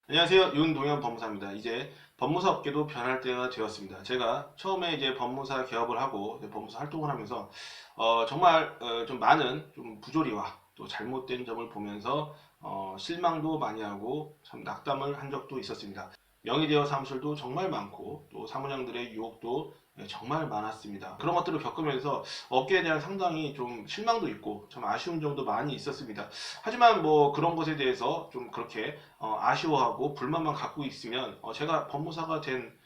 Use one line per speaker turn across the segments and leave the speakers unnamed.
안녕하세요. 윤동현 법무사입니다. 이제 법무사 업계도 변할 때가 되었습니다. 제가 처음에 이제 법무사 개업을 하고 이제 법무사 활동을 하면서 정말 좀 많은 좀 부조리와 또 잘못된 점을 보면서 실망도 많이 하고 참 낙담을 한 적도 있었습니다. 명의대여 사무실도 정말 많고 또 사무장들의 유혹도 정말 많았습니다. 그런 것들을 겪으면서 업계에 대한 상당히 좀 실망도 있고 참 아쉬운 점도 많이 있었습니다. 하지만 뭐 그런 것에 대해서 좀 그렇게 아쉬워하고 불만만 갖고 있으면 제가 법무사가 된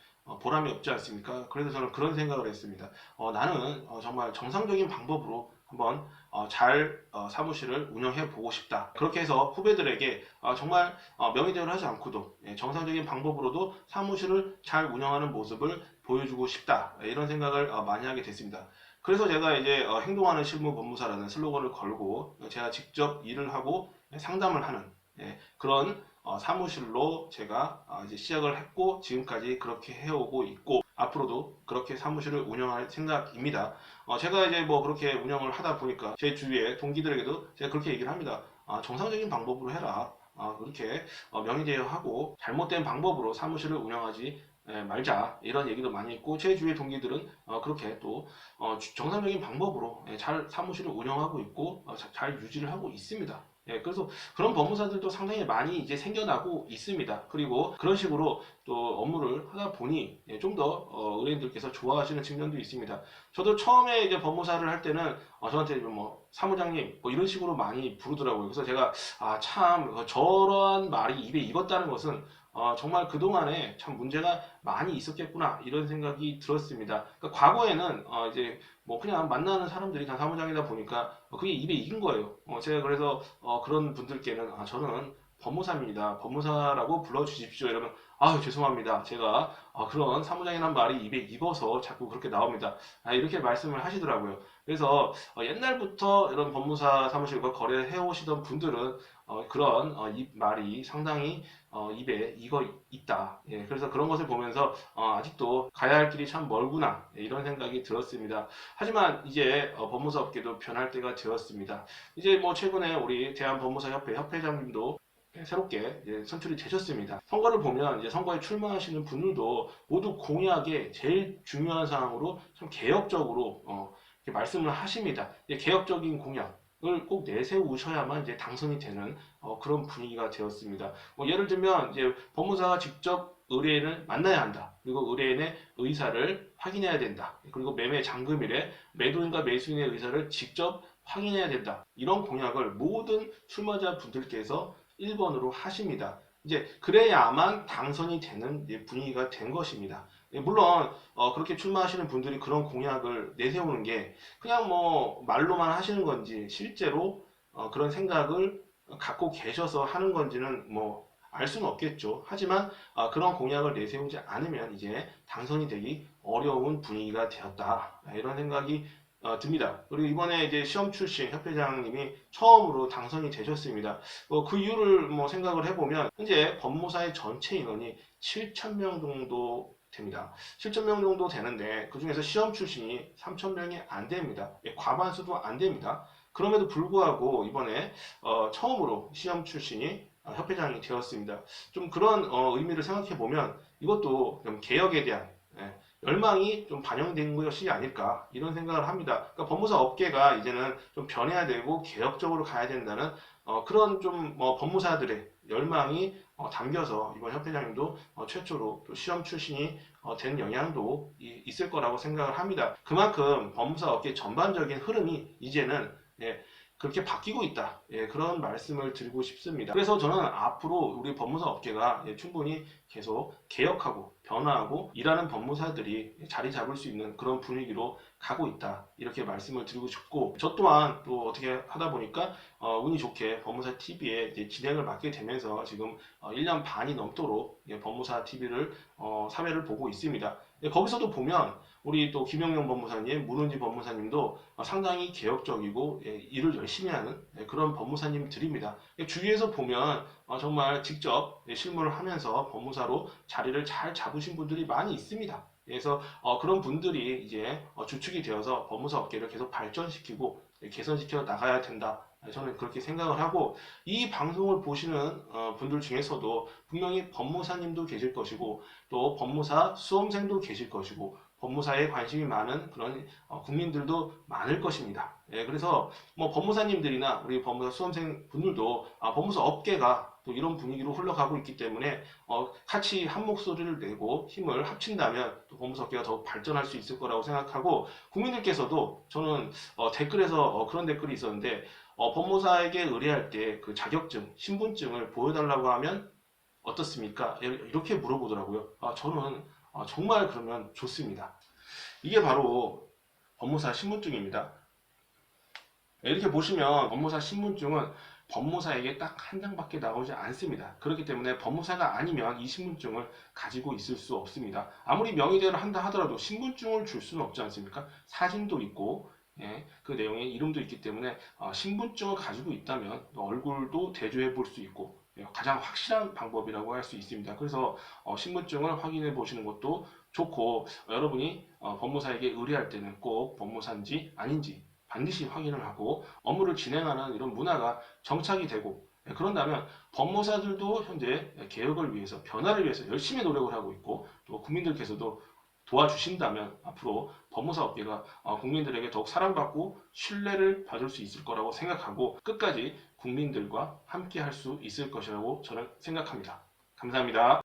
보람이 없지 않습니까? 그래서 저는 그런 생각을 했습니다. 나는 정말 정상적인 방법으로 한번 잘 사무실을 운영해 보고 싶다. 그렇게 해서 후배들에게 정말 명의대여를 하지 않고도 정상적인 방법으로도 사무실을 잘 운영하는 모습을 보여주고 싶다. 이런 생각을 많이 하게 됐습니다. 그래서 제가 이제 행동하는 실무 법무사라는 슬로건을 걸고 제가 직접 일을 하고 상담을 하는 그런 사무실로 제가 이제 시작을 했고 지금까지 그렇게 해오고 있고 앞으로도 그렇게 사무실을 운영할 생각입니다. 제가 이제 뭐 그렇게 운영을 하다 보니까 제 주위에 동기들에게도 제가 그렇게 얘기를 합니다. 정상적인 방법으로 해라. 그렇게 명의대여하고 잘못된 방법으로 사무실을 운영하지 말자 이런 얘기도 많이 했고 제 주위의 동기들은 그렇게 또 정상적인 방법으로 잘 사무실을 운영하고 있고 잘 유지를 하고 있습니다. 그래서 그런 법무사들도 상당히 많이 이제 생겨나고 있습니다. 그리고 그런 식으로 또 업무를 하다 보니 좀 더 의뢰인들께서 좋아하시는 측면도 있습니다. 저도 처음에 이제 법무사를 할 때는 저한테 뭐 사무장님 뭐 이런 식으로 많이 부르더라고요. 그래서 제가 참 저러한 말이 입에 익었다는 것은 정말 그동안에 참 문제가 많이 있었겠구나 이런 생각이 들었습니다. 그러니까 과거에는 이제 뭐 그냥 만나는 사람들이 다 사무장이다 보니까 그게 입에 익은 거예요. 제가 그래서 그런 분들께는 저는 법무사입니다. 법무사라고 불러주십시오. 이러면 죄송합니다. 제가 그런 사무장이란 말이 입에 익어서 자꾸 그렇게 나옵니다. 이렇게 말씀을 하시더라고요. 그래서 옛날부터 이런 법무사 사무실과 거래해 오시던 분들은 그런 이 말이 상당히 입에 익어 있다. 그래서 그런 것을 보면서 아직도 가야 할 길이 참 멀구나 이런 생각이 들었습니다. 하지만 이제 법무사 업계도 변할 때가 되었습니다. 이제 뭐 최근에 우리 대한법무사협회 협회장님도 새롭게 선출이 되셨습니다. 선거를 보면 이제 선거에 출마하시는 분들도 모두 공약의 제일 중요한 사항으로 참 개혁적으로 이렇게 말씀을 하십니다. 개혁적인 공약을 꼭 내세우셔야만 이제 당선이 되는 그런 분위기가 되었습니다. 예를 들면 이제 법무사가 직접 의뢰인을 만나야 한다. 그리고 의뢰인의 의사를 확인해야 된다. 그리고 매매 잔금일에 매도인과 매수인의 의사를 직접 확인해야 된다. 이런 공약을 모든 출마자 분들께서 1번으로 하십니다. 이제 그래야만 당선이 되는 분위기가 된 것입니다. 물론 그렇게 출마하시는 분들이 그런 공약을 내세우는 게 그냥 뭐 말로만 하시는 건지 실제로 그런 생각을 갖고 계셔서 하는 건지는 뭐 알 수는 없겠죠. 하지만 그런 공약을 내세우지 않으면 이제 당선이 되기 어려운 분위기가 되었다. 이런 생각이 듭니다. 그리고 이번에 이제 시험 출신 협회장님이 처음으로 당선이 되셨습니다. 그 이유를 뭐 생각을 해보면 현재 법무사의 전체 인원이 7,000명 정도 됩니다. 7,000명 정도 되는데 그 중에서 시험 출신이 3,000명이 안 됩니다. 과반수도 안 됩니다. 그럼에도 불구하고 이번에 처음으로 시험 출신이 협회장이 되었습니다. 좀 그런 의미를 생각해 보면 이것도 좀 개혁에 대한 열망이 좀 반영된 것이 아닐까 이런 생각을 합니다. 그러니까 법무사 업계가 이제는 좀 변해야 되고 개혁적으로 가야 된다는 그런 좀 법무사들의 열망이 담겨서 이번 협회장님도 최초로 또 시험 출신이 된 영향도 있을 거라고 생각을 합니다. 그만큼 법무사 업계 전반적인 흐름이 이제는 그렇게 바뀌고 있다. 그런 말씀을 드리고 싶습니다. 그래서 저는 앞으로 우리 법무사 업계가 충분히 계속 개혁하고 변화하고 일하는 법무사들이 자리 잡을 수 있는 그런 분위기로 가고 있다. 이렇게 말씀을 드리고 싶고 저 또한 또 어떻게 하다 보니까 운이 좋게 법무사 TV에 진행을 맡게 되면서 지금 1년 반이 넘도록 법무사 TV를 사회를 보고 있습니다. 거기서도 보면 우리 또 김영영 법무사님, 문은지 법무사님도 상당히 개혁적이고 일을 열심히 하는 그런 법무사님들입니다. 주위에서 보면 정말 직접 실무를 하면서 법무사로 자리를 잘 잡으신 분들이 많이 있습니다. 그래서 그런 분들이 이제 주축이 되어서 법무사 업계를 계속 발전시키고 개선시켜 나가야 된다. 저는 그렇게 생각을 하고 이 방송을 보시는 분들 중에서도 분명히 법무사님도 계실 것이고 또 법무사 수험생도 계실 것이고 법무사에 관심이 많은 그런 국민들도 많을 것입니다. 예, 그래서 뭐 법무사님들이나 우리 법무사 수험생 분들도 법무사 업계가 또 이런 분위기로 흘러가고 있기 때문에 같이 한 목소리를 내고 힘을 합친다면 또 법무사 업계가 더 발전할 수 있을 거라고 생각하고 국민들께서도 저는 댓글에서 그런 댓글이 있었는데 법무사에게 의뢰할 때 그 자격증, 신분증을 보여달라고 하면 어떻습니까? 이렇게 물어보더라고요. 저는 정말 그러면 좋습니다. 이게 바로 법무사 신분증입니다. 이렇게 보시면 법무사 신분증은 법무사에게 딱 한 장밖에 나오지 않습니다. 그렇기 때문에 법무사가 아니면 이 신분증을 가지고 있을 수 없습니다. 아무리 명의대로 한다 하더라도 신분증을 줄 수는 없지 않습니까? 사진도 있고 예, 그 내용에 이름도 있기 때문에 신분증을 가지고 있다면 얼굴도 대조해 볼 수 있고 가장 확실한 방법이라고 할 수 있습니다. 그래서 신분증을 확인해 보시는 것도 좋고 여러분이 법무사에게 의뢰할 때는 꼭 법무사인지 아닌지 반드시 확인을 하고 업무를 진행하는 이런 문화가 정착이 되고 그런다면 법무사들도 현재 개혁을 위해서 변화를 위해서 열심히 노력을 하고 있고 또 국민들께서도 도와주신다면 앞으로 법무사 업계가 국민들에게 더욱 사랑받고 신뢰를 받을 수 있을 거라고 생각하고 끝까지 국민들과 함께 할 수 있을 것이라고 저는 생각합니다. 감사합니다.